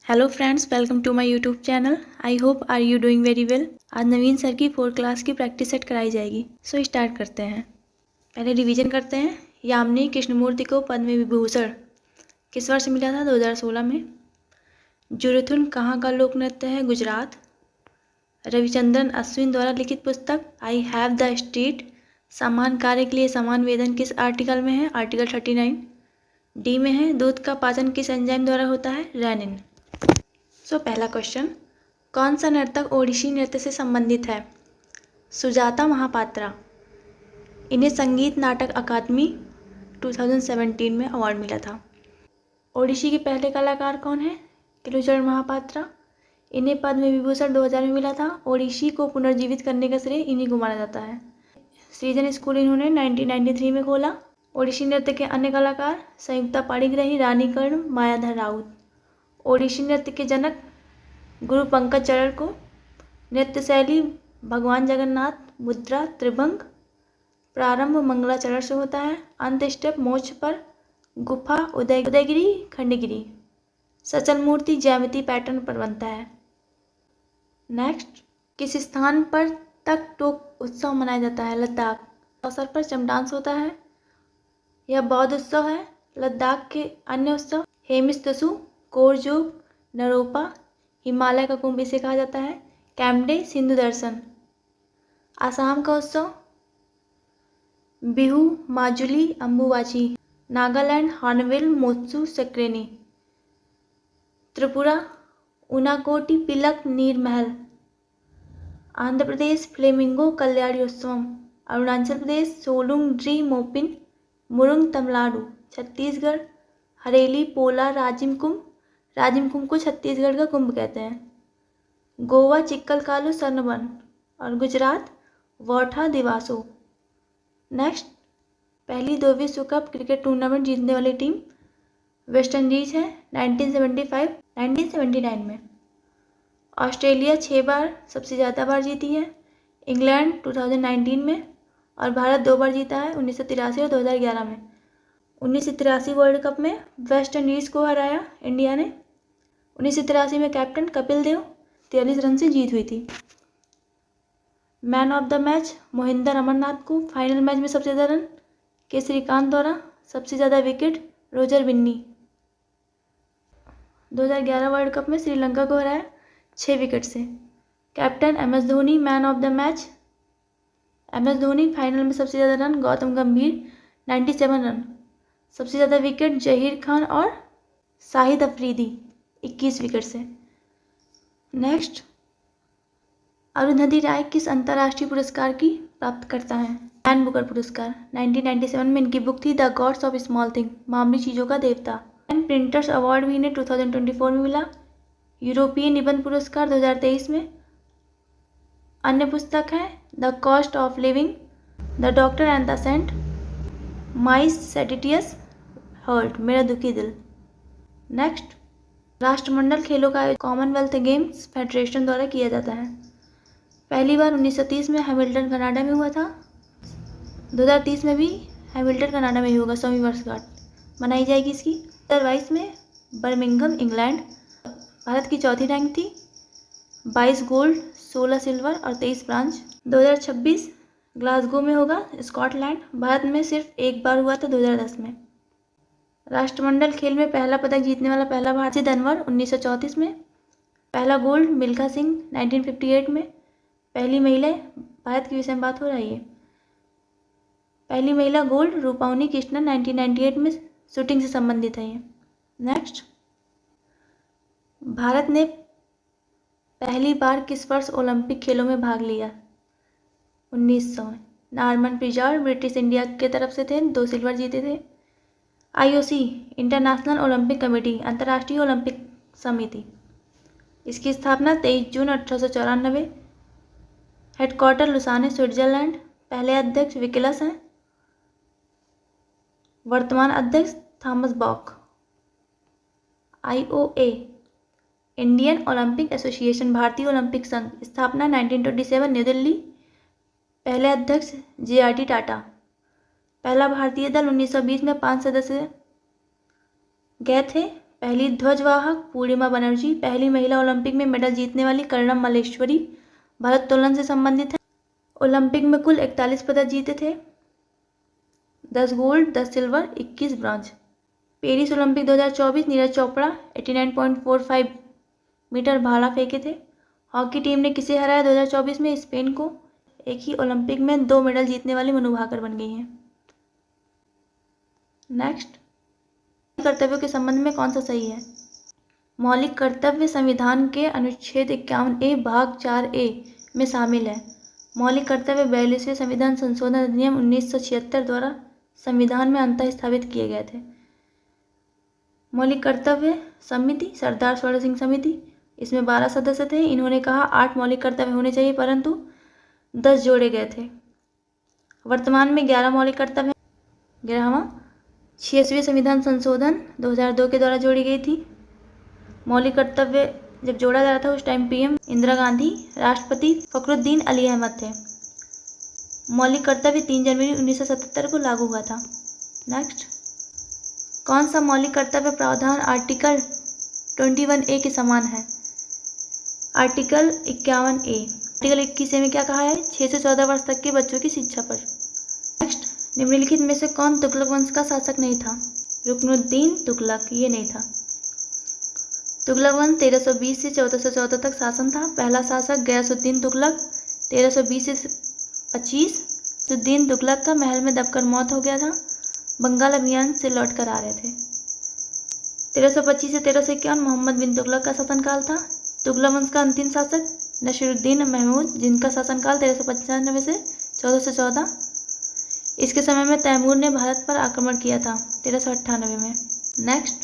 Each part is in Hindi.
Hello friends, welcome to my YouTube channel. I hope are you doing very well. आज नवीन सर की 4 क्लास की प्रैक्टिस सेट कराई जाएगी। सो स्टार्ट करते हैं। पहले रिवीजन करते हैं। यामिनी कृष्णमूर्ति को पद्म विभूषण किस वर्ष मिला था? 2016 में। जुरुथुन कहाँ का लोक नृत्य है? गुजरात। रविचंद्रन अश्विन द्वारा लिखित पुस्तक आई हैव द स्ट्रीट समान कार्य के लिए समान वेतन किस आर्टिकल में है? आर्टिकल 39। डी में है दूध का पाचन किस एंजाइम द्वारा होता है? रेनिन। सो पहला क्वेश्चन, कौन सा नर्तक ओडिसी नृत्य से संबंधित है? सुजाता महापात्रा। इन्हें संगीत नाटक अकादमी 2017 में अवार्ड मिला था। ओडिसी के पहले कलाकार कौन है? केलुचरण महापात्रा। इन्हें पद्म विभूषण 2000 में मिला था। ओडिसी को पुनर्जीवित करने का श्रेय इन्हीं को माना जाता है। सृजन स्कूल इन्होंने 1993 में खोला। ओडिसी नृत्य के अन्य कलाकार संयुक्ता पाणिग्राही, रानी कर्ण, मायाधर राउत। ओडिसी नृत्य के जनक गुरु पंकज चरण को। नृत्य शैली भगवान जगन्नाथ, मुद्रा त्रिभंग। प्रारंभ मंगलाचरण से होता है। अंत स्टेप मोक्ष पर, गुफा उदयगिरी खंडगिरी। सचल मूर्ति ज्यामिति पैटर्न पर बनता है। नेक्स्ट, किस स्थान पर तक टोक उत्सव मनाया जाता है? लद्दाख। अवसर पर चम डांस होता है। यह बौद्ध उत्सव है। लद्दाख के अन्य उत्सव हेमिस्तसु, कोरजोग, नरोपा। हिमालय का कुंभ इसे कहा जाता है। कैमडे, सिंधु दर्शन। आसाम का उत्सव बिहू, माजुली, अम्बुवाची। नागालैंड हॉर्नबिल, मोत्सु, सक्रेनी। त्रिपुरा उनाकोटी पिलक नीर महल। आंध्र प्रदेश फ्लेमिंगो कल्याणोत्सवम। अरुणाचल प्रदेश सोलुंग ड्री मोपिन मुरुंग तमिलनाडु। छत्तीसगढ़ हरेली पोला राजिम कुंभ। राजिम कुंभ को छत्तीसगढ़ का कुंभ कहते हैं। गोवा चिक्कलकालू सरनबन। और गुजरात वोठा दिवासो। नेक्स्ट, पहली 2 विश्व कप क्रिकेट टूर्नामेंट जीतने वाली टीम वेस्ट इंडीज है 1979 में। ऑस्ट्रेलिया 6 बार सबसे ज़्यादा बार जीती है। इंग्लैंड 2019 में। और भारत 2 बार जीता है, 1983 और 2011 में। 1983 वर्ल्ड कप में वेस्ट इंडीज़ को हराया इंडिया ने। 1983 में कैप्टन कपिल देव 43 रन से जीत हुई थी। Man of the match Mohinder Amarnath को। फाइनल मैच में सबसे ज़्यादा रन के श्रीकांत द्वारा। सबसे ज़्यादा wicket Roger Binny. 2011 world cup में श्रीलंका को हराया 6 विकेट से। Captain MS Dhoni man of the match. MS Dhoni. Final में सबसे ज़्यादा रन गौतम गंभीर 97 रन। सबसे ज़्यादा विकेट जहीर खान और शाहिद अफरीदी 21 विकेट से। नेक्स्ट, अरुंधति राय किस अंतर्राष्ट्रीय पुरस्कार की प्राप्त करता है? मैन बुकर पुरस्कार। 1997 में इनकी बुक थी the gods of small thing, मामूली चीज़ों का देवता। एंड प्रिंटर्स अवार्ड भी इन्हें 2024 में मिला। यूरोपीय निबंध पुरस्कार 2023 में। अन्य पुस्तक है the cost of living, the doctor and the saint, my seditious heart, मेरा दुखी दिल। नेक्स्ट, राष्ट्रमंडल खेलों का आयोजन कॉमनवेल्थ गेम्स फेडरेशन द्वारा किया जाता है। पहली बार 1930 में हैमिल्टन कनाडा में हुआ था। 2030 में भी हैमिल्टन कनाडा में ही होगा। 100वीं वर्षगांठ मनाई जाएगी इसकी। 2022 में बर्मिंघम इंग्लैंड। भारत की चौथी रैंक थी। 22 गोल्ड, 16 सिल्वर और 23 ब्रांज। 2026 ग्लासगो में होगा, स्कॉटलैंड। भारत में सिर्फ एक बार हुआ था 2010 में। राष्ट्रमंडल खेल में पहला पदक जीतने वाला पहला भारतीय धनवर 1934 में। पहला गोल्ड मिल्खा सिंह 1958 में। पहली महिला, भारत की विषय में बात हो रही है, पहली महिला गोल्ड रूपाउनी कृष्णन 1998 में शूटिंग से संबंधित है ये। नेक्स्ट, भारत ने पहली बार किस वर्ष ओलंपिक खेलों में भाग लिया? 1900 में। नॉर्मन प्रिजार्ड ब्रिटिश इंडिया के तरफ से थे, 2 सिल्वर जीते थे। IOC इंटरनेशनल ओलंपिक कमेटी, अंतर्राष्ट्रीय ओलंपिक समिति, इसकी स्थापना 23 जून 1894। Headquarter Lausanne, Switzerland. पहले अध्यक्ष विकिलस हैं। वर्तमान अध्यक्ष Thomas Bach. IOA Indian Olympic Association, भारतीय ओलंपिक संघ, स्थापना 1927 न्यू दिल्ली। पहले अध्यक्ष JRD टाटा। पहला भारतीय दल 1920 में 5 सदस्य गए थे। पहली ध्वजवाहक पूर्णिमा बनर्जी। पहली महिला ओलंपिक में मेडल जीतने वाली कर्णम मल्लेश्वरी। भारोत्तोलन से संबंधित है। ओलंपिक में कुल 41 पदक जीते थे, 10 gold, 10 silver, 21 bronze. Paris Olympic 2024 Neeraj Chopra 89.45 metre भाला फेंके थे। हॉकी टीम ने किसे हराया 2024 में? स्पेन को। एक ही ओलंपिक में 2 मेडल जीतने वाली मनु भाकर बन गई हैं। नेक्स्ट, कर्तव्यों के संबंध में कौन सा सही है? मौलिक कर्तव्य संविधान के अनुच्छेद 51A भाग 4A में शामिल है। मौलिक कर्तव्य 42वें संविधान संशोधन अधिनियम 1976 द्वारा संविधान में अंततः स्थापित किए गए थे। मौलिक कर्तव्य समिति सरदार स्वर्ण सिंह समिति, इसमें 12 सदस्य थे। इन्होंने कहा 8 मौलिक कर्तव्य होने चाहिए, परंतु 10 जोड़े गए थे। वर्तमान में 11 मौलिक कर्तव्य हैं। 11वां 86वें संविधान संशोधन 2002 के द्वारा जोड़ी गई थी। मौलिक कर्तव्य जब जोड़ा जा रहा था उस टाइम पीएम इंदिरा गांधी, राष्ट्रपति फखरुद्दीन अली अहमद थे। मौलिक कर्तव्य 3 जनवरी 1977 को लागू हुआ था। नेक्स्ट, कौन सा मौलिक कर्तव्य प्रावधान आर्टिकल 21A के समान है? Article 51A। आर्टिकल 21A में क्या कहा है? 6 से 14 वर्ष तक के बच्चों की शिक्षा पर। नेक्स्ट, निम्नलिखित में से कौन तुगलक वंश का शासक नहीं था? रुकनुद्दीन तुगलक ये नहीं था। तुगलक वंश 1320 से 1414 तक शासन था। पहला शासक गयासुद्दीन तुगलक 1320 से 25। सुद्दीन तुगलक का महल में दबकर मौत हो गया था। बंगाल अभियान से लौट कर आ रहे थे। 1325 से 1351 मोहम्मद बिन तुगलक का शासनकाल था। तुगलक वंश का अंतिम शासक नसीरुद्दीन महमूद, जिनका शासनकाल 1395 से 1414। इसके समय में तैमूर ने भारत पर आक्रमण किया था 1398 में। नेक्स्ट,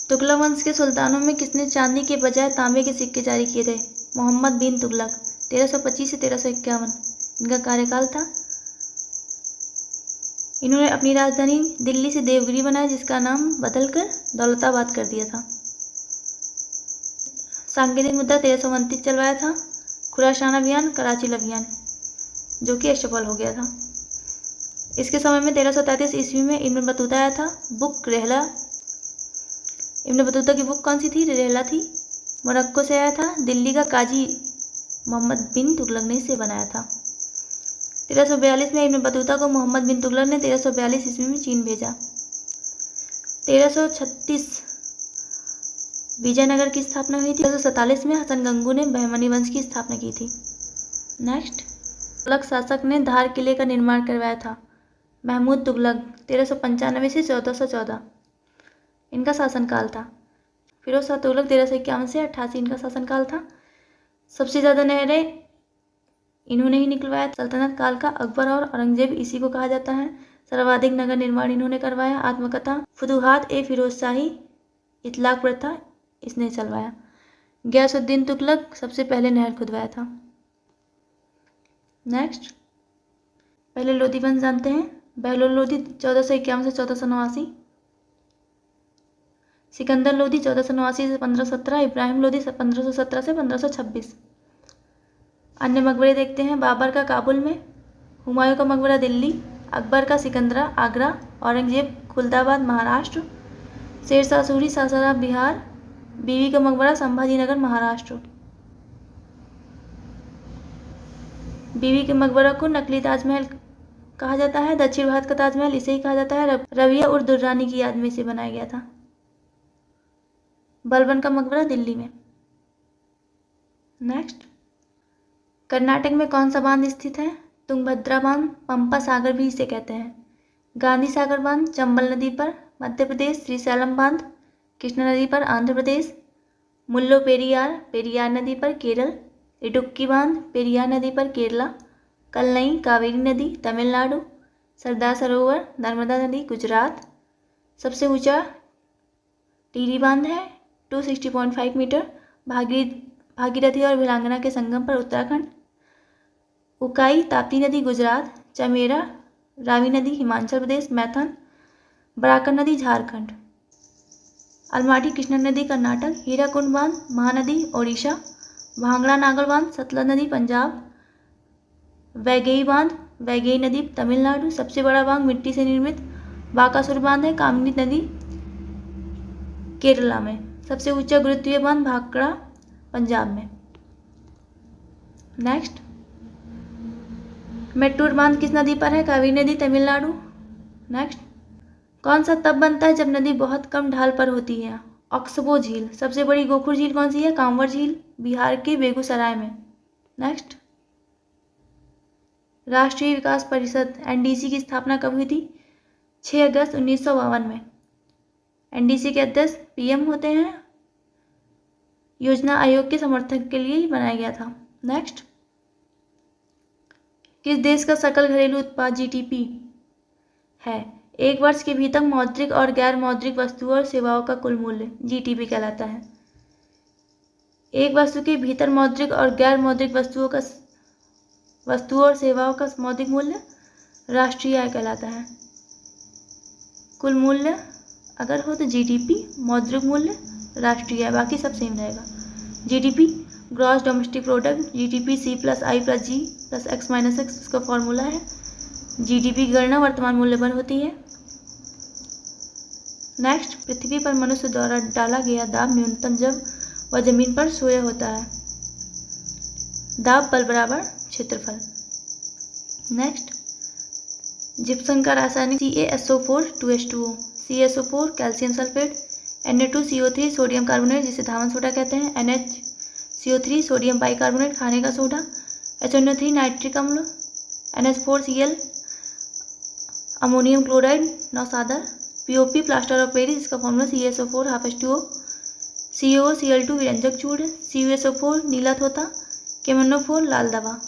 तुगलक वंश के सुल्तानों में किसने चांदी के बजाय तांबे के सिक्के जारी किए थे? मोहम्मद बिन तुगलक 1325 से 1351 इनका कार्यकाल था। इन्होंने अपनी राजधानी दिल्ली से देवगिरी बनाया, जिसका नाम बदलकर दौलताबाद कर दिया था। सांकेतिक मुद्रा 1329 चलवाया था। खुरासान अभियान, कराची अभियान, जो कि असफल हो गया था। इसके समय में 1333 ईस्वी में इब्न बतूता आया था। बुक रहला, इब्न बतूता की बुक कौन सी थी? रहला थी। मोरक्को से आया था। दिल्ली का काजी मोहम्मद बिन तुगलक ने इसे बनाया था। 1342 में इब्न बतूता को मोहम्मद बिन तुगलक ने 1342 ईस्वी में चीन भेजा। 1336 विजयनगर की स्थापना हुई थी। 1347 में हसन गंगू ने बहमनी वंश की स्थापना की थी। नेक्स्ट, तुगलक शासक ने धार किले का निर्माण करवाया था। महमूद तुगलक 1395 से 1414 इनका शासनकाल था। फिरोज शाह तुगलक 1351 से 88 इनका शासनकाल था। सबसे ज़्यादा नहरें इन्होंने ही निकलवाया। सल्तनत काल का अकबर और औरंगजेब इसी को कहा जाता है। सर्वाधिक नगर निर्माण इन्होंने करवाया। आत्मकथा फुतुहात ए फिरोज शाही इतलाक प्रथा इसने चलवाया। गयासुद्दीन तुगलक सबसे पहले नहर खुदवाया था। नेक्स्ट, पहले लोधी वंश जानते हैं। बहलोल लोधी 1451 से 1489, सिकंदर लोधी 1489 से 1517, इब्राहिम लोधी 1517 से 1526। अन्य मकबरे देखते हैं। बाबर का काबुल में, हुमायूं का मकबरा दिल्ली, अकबर का सिकंदरा आगरा, औरंगजेब खुलदाबाद महाराष्ट्र, शेरशाह सूरी सासाराम बिहार, बीवी का मकबरा संभाजी नगर महाराष्ट्र। बीवी के मकबरा को नकली ताजमहल कहा जाता है। दक्षिण भारत का ताजमहल इसे ही कहा जाता है। रबिया उर दुर्रानी की याद में इसे बनाया गया था। बलबन का मकबरा दिल्ली में। नेक्स्ट, कर्नाटक में कौन सा बांध स्थित है? तुंगभद्रा बांध, पंपा सागर भी इसे कहते हैं। गांधी सागर बांध चंबल नदी पर मध्य प्रदेश। श्रीशैलम बांध कृष्णा नदी पर आंध्र प्रदेश। मुल्लो पेरियार पेरियार नदी पर केरल। इडुक्की बांध पेरियार नदी पर केरला। कलनई कावेरी नदी तमिलनाडु। सरदार सरोवर नर्मदा नदी गुजरात। सबसे ऊंचा टिहरी बांध है 260.5 मीटर, भागीरथी और भिलांगना के संगम पर उत्तराखंड। उकाई ताप्ती नदी गुजरात। चमेरा रावी नदी हिमाचल प्रदेश। मैथन बराकर नदी झारखंड। अलमाटी कृष्णा नदी कर्नाटक। हीराकुंड बांध महानदी ओडिशा। भांगड़ा नागल बांध सतलज नदी पंजाब। वैगई बांध वैगई नदी तमिलनाडु। सबसे बड़ा बांध मिट्टी से निर्मित बाकासुर बांध है कामनी नदी केरला में। सबसे ऊंचा गुरुत्वीय बांध भाखड़ा पंजाब में। नेक्स्ट, मेट्टूर बांध किस नदी पर है? कावेरी नदी तमिलनाडु। नेक्स्ट, कौन सा तब बनता है जब नदी बहुत कम ढाल पर होती है? ऑक्सबो झील। सबसे बड़ी गोखुर झील कौन सी है? कांवर झील, बिहार के बेगूसराय में। नेक्स्ट, राष्ट्रीय विकास परिषद एनडीसी की स्थापना कब हुई थी? 6 अगस्त 1952 में। एनडीसी के अध्यक्ष पीएम होते हैं। योजना आयोग के समर्थन के लिए ही बनाया गया था। नेक्स्ट, किस देश का सकल घरेलू उत्पाद जीडीपी है? एक वर्ष के भीतर मौद्रिक और गैर मौद्रिक वस्तुओं और सेवाओं का कुल मूल्य जीडीपी कहलाता है। एक वस्तु के भीतर मौद्रिक और गैर मौद्रिक वस्तुओं और सेवाओं का मौद्रिक मूल्य राष्ट्रीय आय कहलाता है। कुल मूल्य अगर हो तो जीडीपी, मौद्रिक मूल्य राष्ट्रीय आय, बाकी सब सेम रहेगा। GDP gross domestic product, GDP C + I + G + X - X इसका फॉर्मूला है। जीडीपी की गणना वर्तमान मूल्य पर होती है। नेक्स्ट, पृथ्वी पर मनुष्य द्वारा डाला गया दाब न्यूनतम जब वह जमीन पर सोया होता है। दाब बल बराबर क्षेत्रफल। नेक्स्ट, जिप्सम का रासायनिक CaSO4 2H2O, CaSO4 calcium sulphate, Na2CO3 sodium carbonate जिसे धावन सोडा कहते हैं, NaCO3 सोडियम बाइकार्बोनेट खाने का सोडा, HNO3 नाइट्रिक अम्ल, NH4Cl अमोनियम क्लोराइड नौसादर, POP प्लास्टर ऑफ पेरिस इसका फॉर्मूला CaSO4 2H2O, COCl2 व्यंजक चूर्ण, CuSO4 नीला तोता, KMnO4 लाल दवा।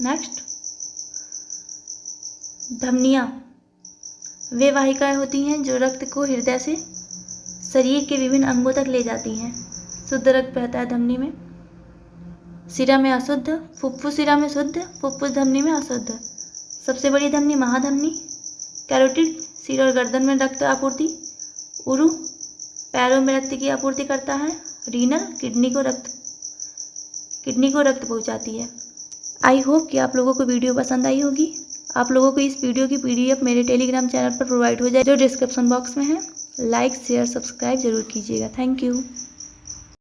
नेक्स्ट, धमनियाँ वे वाहिकाएं होती हैं जो रक्त को हृदय से शरीर के विभिन्न अंगों तक ले जाती हैं। शुद्ध रक्त बहता है धमनी में। सिरा में अशुद्ध, फुफ्फुस सिरा में शुद्ध, फुफ्फुस धमनी में अशुद्ध। सबसे बड़ी धमनी महाधमनी। कैरोटिड सिर और गर्दन में रक्त आपूर्ति। उरु पैरों में रक्त की आपूर्ति करता है। रीनल किडनी को रक्त पहुंचाती है। आई होप कि आप लोगों को वीडियो पसंद आई होगी। आप लोगों को इस वीडियो की PDF मेरे टेलीग्राम चैनल पर प्रोवाइड हो जाए जो डिस्क्रिप्शन बॉक्स में है। लाइक शेयर सब्सक्राइब जरूर कीजिएगा। Thank you.